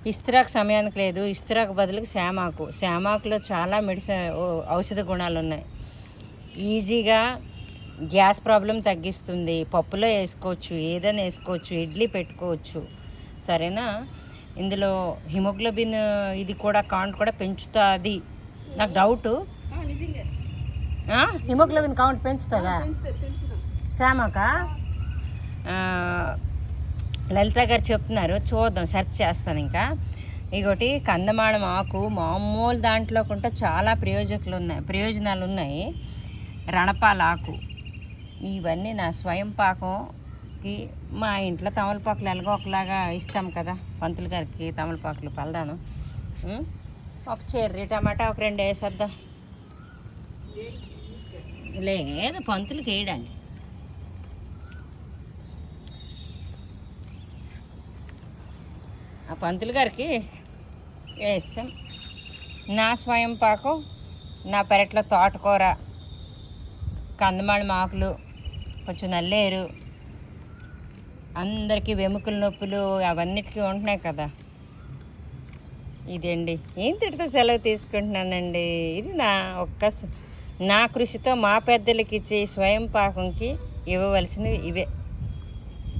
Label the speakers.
Speaker 1: ఇస్తరాకు సమయానికి లేదు. ఇస్తరాకు బదులుకి శామాకులో చాలా ఔషధ గుణాలు ఉన్నాయి. ఈజీగా గ్యాస్ ప్రాబ్లం తగ్గిస్తుంది. పప్పులో వేసుకోవచ్చు, ఏదైనా వేసుకోవచ్చు, ఇడ్లీ పెట్టుకోవచ్చు. సరేనా? ఇందులో హిమోగ్లోబిన్ ఇది కూడా కౌంట్ కూడా పెంచుతుంది. నాకు డౌటు, హిమోగ్లోబిన్ కౌంట్ పెంచుతుందా శామాక? లలిత గారు చెప్తున్నారు, చూద్దాం, సెర్చ్ చేస్తాను. ఇంకా ఇంకోటి కందమాడం ఆకు మామూలు దాంట్లో కొంటే చాలా ప్రయోజనాలు ఉన్నాయి. రణపాల ఆకు, ఇవన్నీ నా స్వయం పాకంకి. మా ఇంట్లో తమలపాకులు ఎలాగో ఒకలాగా ఇస్తాం కదా పంతులు గారికి. తమలపాకులు పలదాను. ఒక చెర్రీ టమాటా ఒక 2 వేసేద్దాం. లేదు, పంతులకి వేయడానికి. ఆ పంతులు గారికి వేస్తాం. నా స్వయం పాకం, నా పెరట్లో తోటకూర, కందమాళం ఆకులు, కొంచెం నల్లేరు, అందరికీ వెముకల నొప్పులు అవన్నిటికీ ఉంటున్నాయి కదా. ఇదండి, ఏం తిడితే సెలవు తీసుకుంటున్నానండి. ఇది నా కృషితో మా పెద్దలకి ఇచ్చే స్వయం పాకంకి ఇవ్వవలసినవి ఇవే.